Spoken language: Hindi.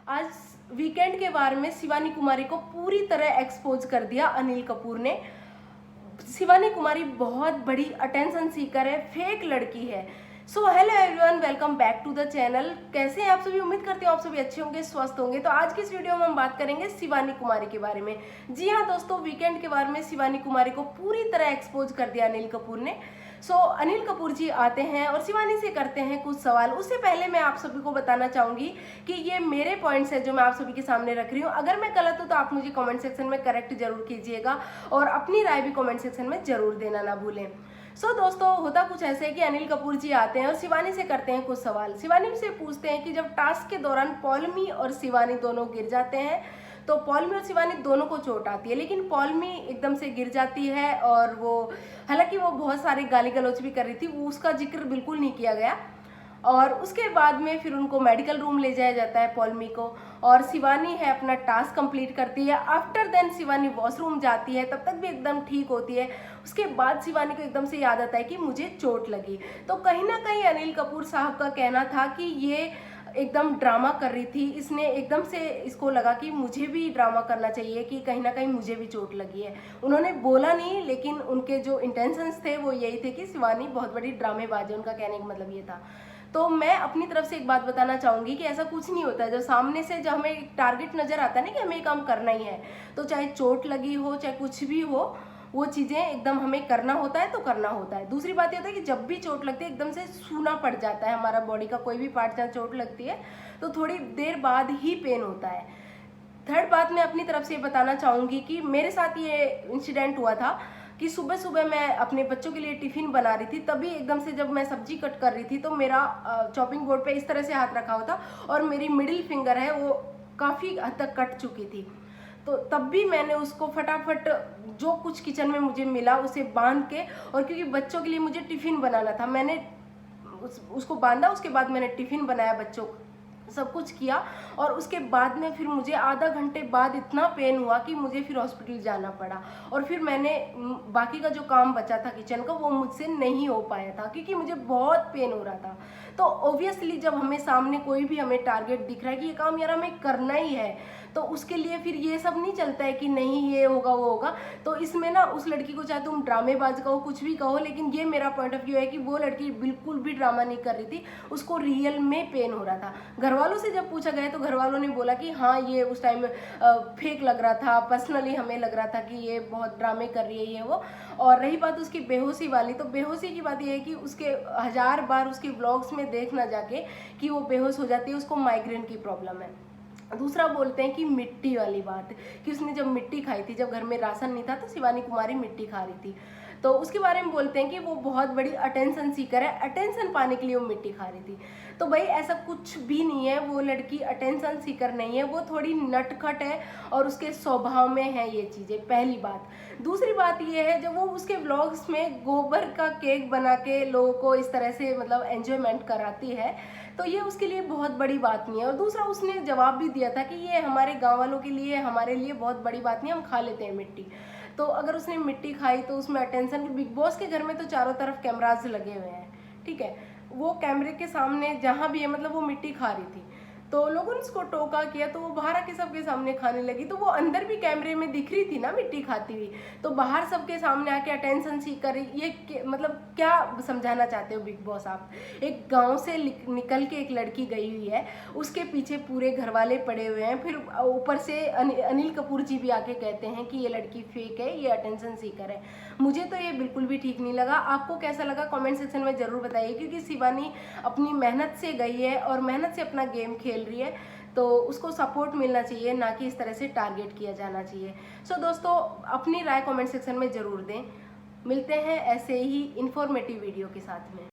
आज वीकेंड के बारे में शिवानी कुमारी को पूरी तरह एक्सपोज कर दिया अनिल कपूर ने। शिवानी कुमारी बहुत बड़ी अटेंशन सीकर है, फेक लड़की है। So hello everyone, welcome back to the channel. कैसे हैं आप सभी? उम्मीद करते हो आप सभी अच्छे होंगे, स्वस्थ होंगे। तो आज की इस वीडियो में हम बात करेंगे शिवानी कुमारी के बारे में। जी हाँ दोस्तों, वीकेंड के बारे में शिवानी कुमारी को पूरी तरह एक्सपोज कर दिया अनिल कपूर ने। अनिल कपूर जी आते हैं और शिवानी से करते हैं कुछ सवाल। उससे पहले मैं आप सभी को बताना चाहूंगी कि ये मेरे पॉइंट्स है जो मैं आप सभी के सामने रख रही हूँ। अगर मैं गलत हूँ तो आप मुझे कमेंट सेक्शन में करेक्ट जरूर कीजिएगा और अपनी राय भी कमेंट सेक्शन में जरूर देना ना भूलें। दोस्तों, होता कुछ ऐसे है कि अनिल कपूर जी आते हैं और शिवानी से करते हैं कुछ सवाल। शिवानी से पूछते हैं कि जब टास्क के दौरान पौलमी और शिवानी दोनों गिर जाते हैं तो पौलमी और शिवानी दोनों को चोट आती है, लेकिन पौलमी एकदम से गिर जाती है और हालांकि वो बहुत सारे गाली गलौज भी कर रही थी, वो उसका जिक्र बिल्कुल नहीं किया गया। और उसके बाद में फिर उनको मेडिकल रूम ले जाया जाता है पौलमी को, और शिवानी है अपना टास्क कंप्लीट करती है। आफ्टर देन शिवानी वॉशरूम जाती है, तब तक भी एकदम ठीक होती है। उसके बाद शिवानी को एकदम से याद आता है कि मुझे चोट लगी। तो कहीं ना कहीं अनिल कपूर साहब का कहना था कि ये एकदम ड्रामा कर रही थी। इसने एकदम से इसको लगा कि मुझे भी ड्रामा करना चाहिए, कि कहीं ना कहीं मुझे भी चोट लगी है। उन्होंने बोला नहीं, लेकिन उनके जो इंटेंशंस थे वो यही थे कि शिवानी बहुत बड़ी ड्रामेबाज है। उनका कहने का मतलब ये था। तो मैं अपनी तरफ से एक बात बताना चाहूंगी कि ऐसा कुछ नहीं होता है। जब सामने से जब हमें एक टारगेट नजर आता है ना कि हमें ये काम करना ही है, तो चाहे चोट लगी हो चाहे कुछ भी हो, वो चीजें एकदम हमें करना होता है तो करना होता है। दूसरी बात ये होता है कि जब भी चोट लगती है एकदम से सूना पड़ जाता है हमारा बॉडी का कोई भी पार्ट। जहाँ चोट लगती है तो थोड़ी देर बाद ही पेन होता है। थर्ड बात मैं अपनी तरफ से बताना चाहूंगी कि मेरे साथ ये इंसिडेंट हुआ था कि सुबह सुबह मैं अपने बच्चों के लिए टिफिन बना रही थी, तभी एकदम से जब मैं सब्जी कट कर रही थी तो मेरा चॉपिंग बोर्ड पे इस तरह से हाथ रखा हुआ था और मेरी मिडिल फिंगर है वो काफ़ी हद तक कट चुकी थी। तो तब भी मैंने उसको फटाफट जो कुछ किचन में मुझे मिला उसे बांध के, और क्योंकि बच्चों के लिए मुझे टिफिन बनाना था, मैंने उसको बांधा। उसके बाद मैंने टिफिन बनाया, बच्चों को सब कुछ किया, और उसके बाद में फिर मुझे आधा घंटे बाद इतना पेन हुआ कि मुझे फिर हॉस्पिटल जाना पड़ा। और फिर मैंने बाकी का जो काम बचा था किचन का वो मुझसे नहीं हो पाया था क्योंकि मुझे बहुत पेन हो रहा था। तो ऑब्वियसली जब हमें सामने कोई भी हमें टारगेट दिख रहा है कि ये काम यार हमें करना ही है, तो उसके लिए फिर ये सब नहीं चलता है कि नहीं ये होगा वो होगा। तो इसमें ना उस लड़की को चाहे तुम ड्रामेबाज कहो कुछ भी कहो, लेकिन ये मेरा पॉइंट ऑफ व्यू है कि वो लड़की बिल्कुल भी ड्रामा नहीं कर रही थी, उसको रियल में पेन हो रहा था। घर वालों से जब पूछा गया तो घर वालों ने बोला कि हाँ ये उस टाइम फेक लग रहा था, पर्सनली हमें लग रहा था कि ये बहुत ड्रामे कर रही है ये वो। और रही बात उसकी बेहोशी वाली, तो बेहोशी की बात ये है कि उसके 1000 बार उसके व्लॉग्स में देखना जाके कि वो बेहोश हो जाती है, उसको माइग्रेन की प्रॉब्लम है। दूसरा बोलते हैं कि मिट्टी वाली बात, कि उसने जब मिट्टी खाई थी, जब घर में राशन नहीं था तो शिवानी कुमारी मिट्टी खा रही थी, तो उसके बारे में बोलते हैं कि वो बहुत बड़ी अटेंशन सीकर है, अटेंशन पाने के लिए वो मिट्टी खा रही थी। तो भाई ऐसा कुछ भी नहीं है, वो लड़की अटेंशन सीकर नहीं है, वो थोड़ी नटखट है और उसके स्वभाव में है ये चीज़ें, पहली बात। दूसरी बात ये है, जब वो उसके व्लॉग्स में गोबर का केक बना के लोगों को इस तरह से मतलब एंजॉयमेंट कराती है, तो ये उसके लिए बहुत बड़ी बात नहीं है। और दूसरा उसने जवाब भी दिया था कि ये हमारे गाँव वालों के लिए, हमारे लिए बहुत बड़ी बात नहीं, हम खा लेते हैं मिट्टी। तो अगर उसने मिट्टी खाई तो उसमें अटेंशन, बिग बॉस के घर में तो चारों तरफ कैमराज लगे हुए हैं, ठीक है, वो कैमरे के सामने जहाँ भी है मतलब वो मिट्टी खा रही थी, तो लोगों ने उसको टोका किया तो वो बाहर आके सबके सामने खाने लगी। तो वो अंदर भी कैमरे में दिख रही थी ना मिट्टी खाती हुई, तो बाहर सबके सामने आके अटेंशन सीख कर ये मतलब क्या समझाना चाहते हो बिग बॉस आप? एक गांव से निकल के एक लड़की गई हुई है, उसके पीछे पूरे घर वाले पड़े हुए हैं, फिर ऊपर से अनिल कपूर जी भी आके कहते हैं कि ये लड़की फेक है, ये अटेंशन सीकर है। मुझे तो ये बिल्कुल भी ठीक नहीं लगा। आपको कैसा लगा कमेंट सेक्शन में जरूर बताइए, क्योंकि शिवानी अपनी मेहनत से गई है और मेहनत से अपना गेम खेल रही है, तो उसको सपोर्ट मिलना चाहिए, ना कि इस तरह से टारगेट किया जाना चाहिए। दोस्तों, अपनी राय कमेंट सेक्शन में जरूर दें। मिलते हैं ऐसे ही इंफॉर्मेटिव वीडियो के साथ में।